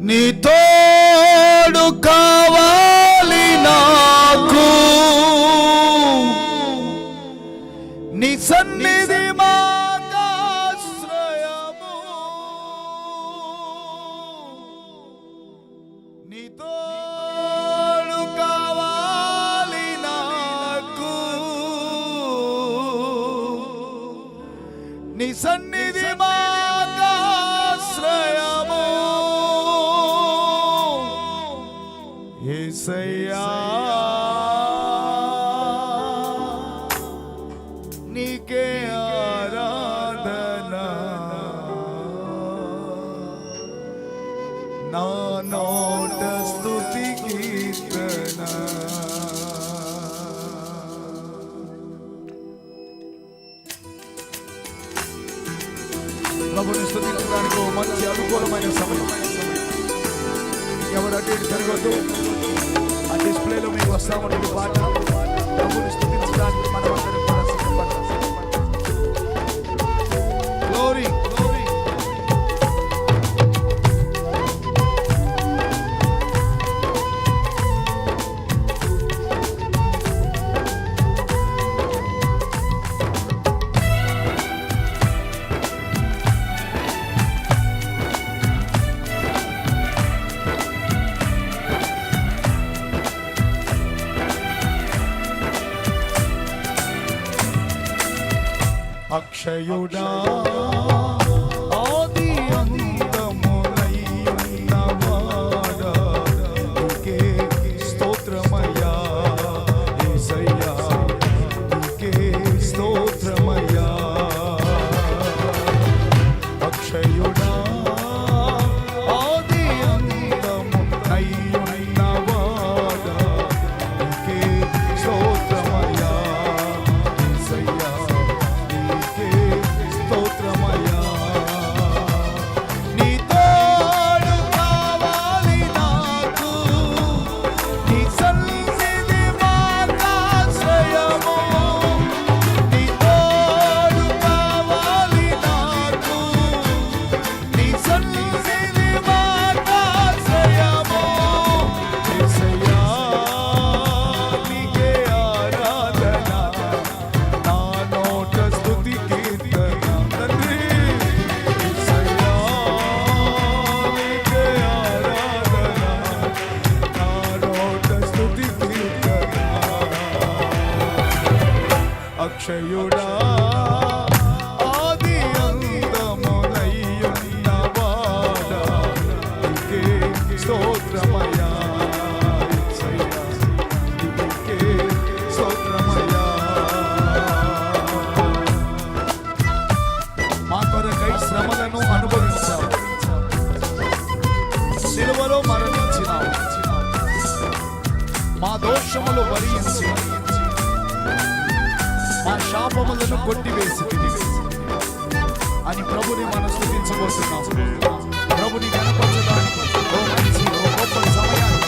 నీ తోడు కావాలి నాకు, నీ సన్నిధి మాకాశ్రయము, నీ తోడు కావాలి నాకు, నీ సన్నిధి మాకాశ్రయము. యేసయ్యా నీకే ఆరాధన, నా నోట స్తుతి కీర్తన. ప్రభుని స్తుతించడానికి మంచి అనుకూలమైన సమయం. ఎవరు అటు ఇటు జరగద్దు. ఆ డిస్ప్లేలో మీకు వస్తా ఉంటుంది పాట. ప్రభుని స్తుతించడానికి మనం అందరం కూడా సిద్ధపడాలి. గ్లోరీ అక్షయుడా ఆది అంతమునై ఉన్నవాడా, నీకే స్తోత్రమయ్యా యేసయ్యా, నీకే స్తోత్రమయ్యా. అక్షయుడా ఆది అంతమునై ఉన్నవాడా, నీకే స్తోత్రమయ్యా యేసయ్యా, స్తోత్రమయ్యా. నీ తోడు కావాలి నాకు, నీ సన్నిధి మాకాశ్రయము, నీ తోడు కావాలి నాకు, నీ సన్నిధి మాకాశ్రయము. యేసయ్యా నీకే ఆరాధన, నా నోట స్తుతి కీర్తన. తండ్రి యేసయ్యా నీకే ఆరాధన, నా నోట స్తుతి కీర్తన. అక్షయుడా ఆది అంతమునై ఉన్నవాడా, నీకే స్తోత్రమయ్యా యేసయ్యా, నీకే స్తోత్రమయ్యా. మా కొరకై శ్రమలను అనుభవించావు, సిలువలో మరణించినావు, మా దోషములు భరించి మా శాపములను కొట్టివేసితివి అని ప్రభుని మనం స్తుతించబోతున్నాం. ప్రభుని కనపరచడానికి ఓ మంచి ఓ గొప్ప సమయాన్ని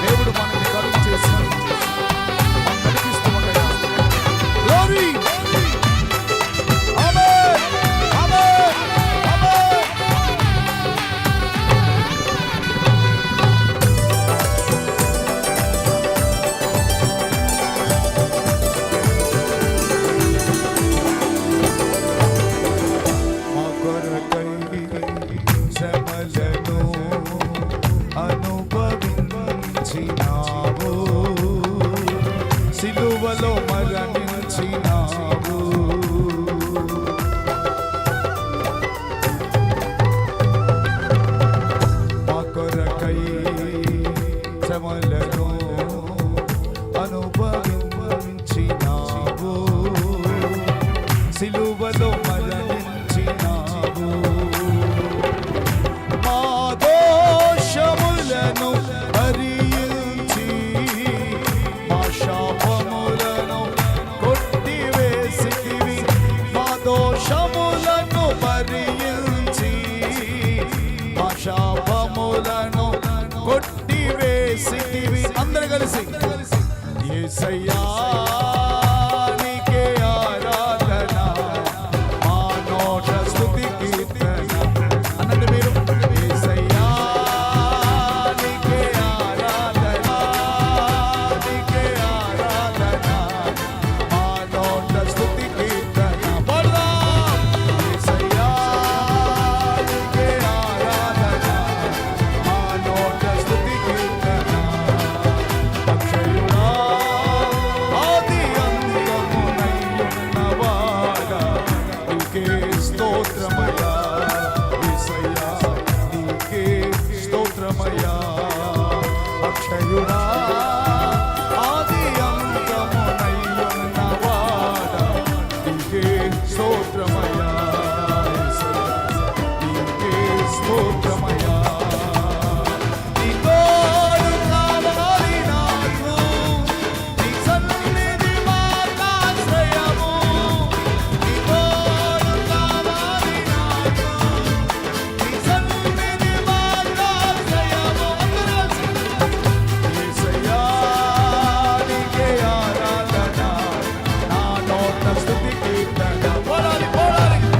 దేవుడు మనకి కలుగ చేసి నడిపిస్తూ ఉండగా గ్లోరీ ఆమేన్ ఆమేన్ ఆమేన్. మా కొరకై శ్రమలను అనుభవించినావు, సిలువలో మరణించినావు. మా కొరకై శ్రమలను అనుభవించినావు, సిలువలో మరణించినావు. మా దోషములను భరించి మా శాపములను కొట్టివేసితివి, మా దోషములను భరించి మా శాపములను కొట్టివేసితివి. అందరూ కలిసి యేసయ్యా నీకే ఆరాధన, మా నోట స్తుతి కీర్తన. అన్నది మీరు యేసయ్యా స్తోత్రమయ్యా అక్షయుడా ఆది అంతమునయ్యున్నవాడా నీకే స్తోత్రమయ్యా నీకే స్తోత్రమయ్యా నీ తోడు కావాలి నాకు నీ సన్నిధి మాకాశ్రయము నీ తోడు కావాలి నాకు నీ సన్నిధి మాకాశ్రయము యేసయ్యా నీకే ఆరాధన నా నోట స్తుతి కీర్తన పోరాలి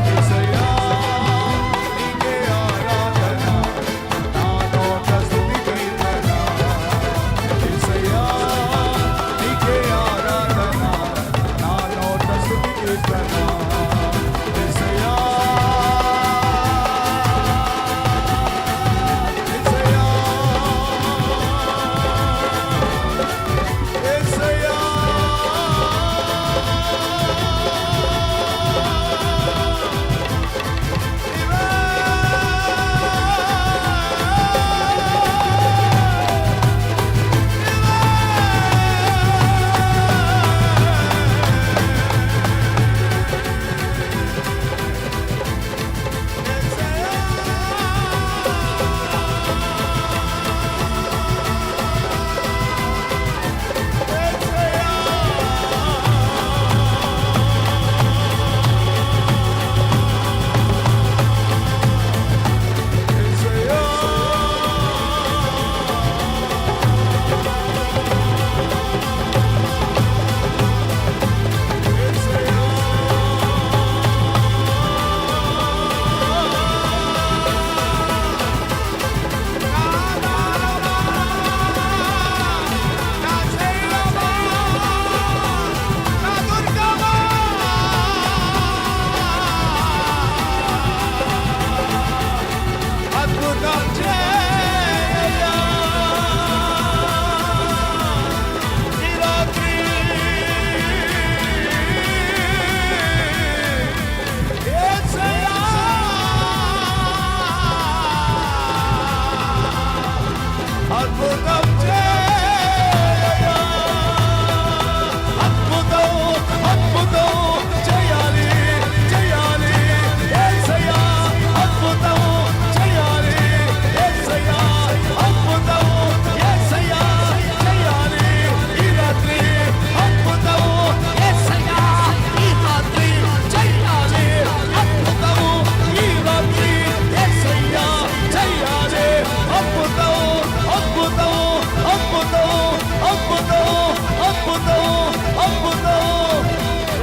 యేసయ్యా నీకే ఆరాధన నా నోట స్తుతి కీర్తన యేసయ్యా నీకే ఆరాధన నా నోట స్తుతి కీర్తన యేసయ్యా యేసయ్యా అద్భుతం చేయయ్యా ఈ రాత్రి యేసయ్యా అద్భుతం చేయయ్యా అద్భుతం అద్భుతం చేయాలి చేయాలి యేసయ్యా అద్భుతం చేయాలి యేసయ్యా అద్భుతం యేసయ్యా చేయాలి ఈ రాత్రి అద్భుతం యేసయ్యా ఈ రాత్రి చేయాలి అద్భుతం ఈ రాత్రి యేసయ్యా చేయాలి అద్భుతం అద్భుతం అద్భుతం అద్భుతం అద్భుతం అద్భుతం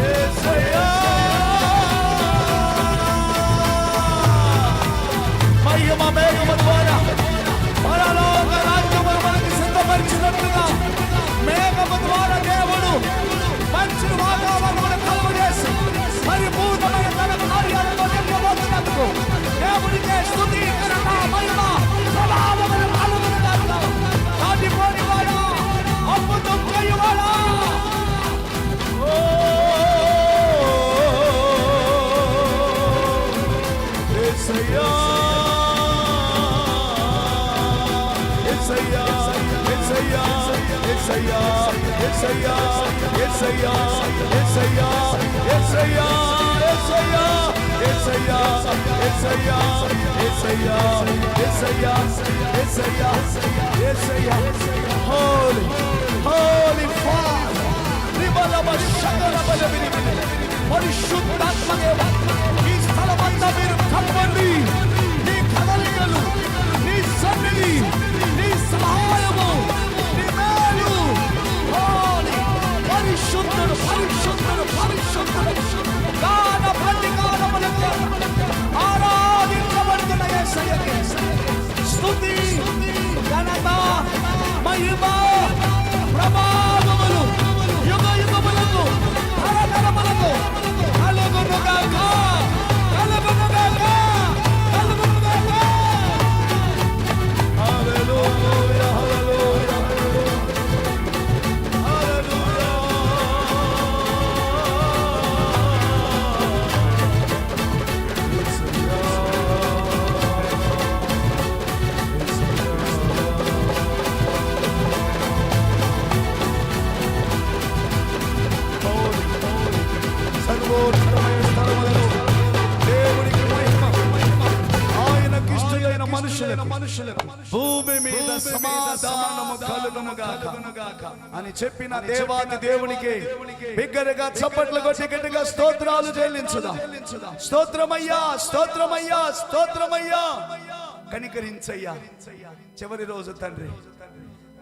యేసయ్యా మహిమ మేఘము ద్వారా పరలోక రాజ్యమును మనకి సిద్ధపరిచినట్లుగా మేఘము ద్వారా దేవుడు మంచి వాతావరణమును కలుగజేసి పరిపూర్ణమైన తన కార్యాలతో నింపబోతున్నందుకు దేవుడికే స్తుతి ఘనత మహిమ ప్రభావములు కలుగునుగాక. దాటిపోనివాడా అద్భుతం చేయువాడా యేసయ్యా యేసయ్యా యేసయ్యా యేసయ్యా యేసయ్యా యేసయ్యా యేసయ్యా యేసయ్యా యేసయ్యా యేసయ్యా యేసయ్యా యేసయ్యా యేసయ్యా యేసయ్యా హోలీ హోలీ ఫాదర్ రిబలమ షగలబల విరివిని పరిశుద్ధాత్మదేవ ఈ స్థలమంతా మీరు కప్పండి నీ కదలికలు నీ సన్నిధి నీ సహాయము నీ మేలు హోలీ పరిశుద్ధుడు పరిశుద్ధుడు పరిశుద్ధుడు గాన ప్రతిగానములతో ఆరాధించబడుతున్న యేసయ్యకే స్తుతి ఘనత మహిమ ప్రభావములు యుగ యుగములకు తరతరములకు కలుగునుగాక కలుగునుగాక కలుగునుగాక. హల్లెలూయా హల్లెలూయా హల్లెలూయా. యేసయ్యా భూమి మీద సమాధానము కలుగును గాక అని చెప్పిన దేవాది దేవునికి బిగ్గరగా చప్పట్లు కొట్టి గట్టిగా స్తోత్రాలు చెల్లించుదాం. స్తోత్రమయ్యా, స్తోత్రమయ్యా, స్తోత్రమయ్యా. కనికరించయ్యా. చివరి రోజు తండ్రి,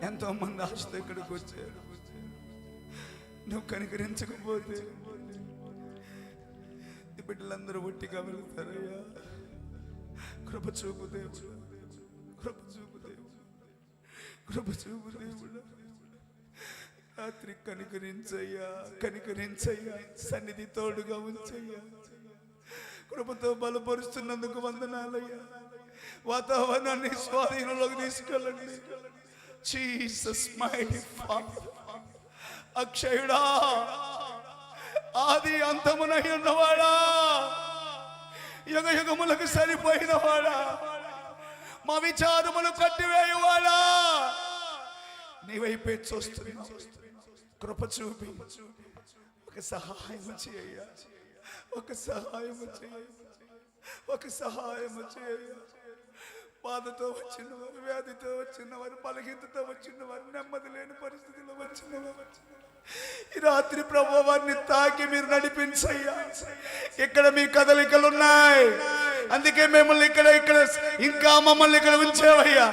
ఎంతో మంది ఆశతో ఇక్కడికి వచ్చారు. నువ్వు కనికరించకపోతే ఈ బిడ్డలందరూ ఒట్టిగా వెళ్తారయ్యా. కృప చూపు దేవుడు, కృప చూపు దేవుడు, కృప చూపు దేవుడు. రాత్రి కనికరించయ్యా, కనికరించయ్యా. సన్నిధి తోడుగా ఉంచయ్యా. కృపతో బలపరుస్తున్నందుకు వందనాలయ్యా. వాతావరణాన్ని స్వాధీనంలోకి తీసుకెళ్ళండి. జీసస్ మైటీ ఫాదర్, అక్షయుడా, ఆది అంతమునై ఉన్నవాడా, యుగ యుగములకు సరిపోయినవాడా, మా విచారములు కట్టివేయువాడా, నీ వైపే చూస్తున్నా. కృప చూపి ఒక సహాయం చేయ, ఒక సహాయం చేయ, ఒక సహాయం చేయ. బాధతో వచ్చిన వారు, వ్యాధితో వచ్చిన వారు, బలహీనతతో వచ్చిన వారు, నెమ్మది లేని పరిస్థితిలో వచ్చిన వారు, ఈ రాత్రి ప్రభువా వారిని తాకి మీరు నడిపించయ్యా. ఇక్కడ మీ కదలికలు ఉన్నాయి, అందుకే మిమ్మల్ని ఇక్కడ ఇంకా మమ్మల్ని ఇక్కడ ఉంచావయ్యా.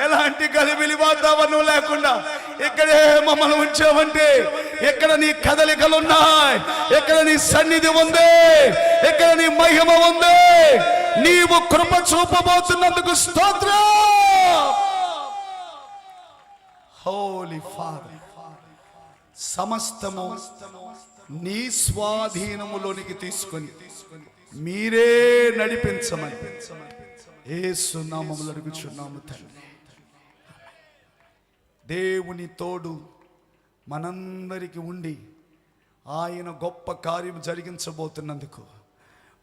ఎలాంటి గలిబిలి వాతావరణం లేకుండా ఇక్కడే మమ్మల్ని ఉంచావంటే ఎక్కడ నీ కదలికలు ఉన్నాయి, ఎక్కడ నీ సన్నిధి ఉంది, ఎక్కడ నీ మహిమ ఉంది. నీవు కృప చూపబోతున్నందుకు స్తోత్రం. హోలీ ఫాదర్, సమస్తము నీ స్వాధీనములోనికి తీసుకొని మీరే నడిపించమని యేసు నామములో అడుగుచున్నాము తండ్రి. దేవుని తోడు మనందరికి ఉండి ఆయన గొప్ప కార్యం జరిగించబోతున్నందుకు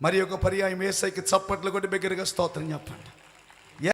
మరి ఒక పర్యాయం యేసయ్యకి చప్పట్లు కొట్టి బిగ్గరగా స్తోత్రం చెప్పండి.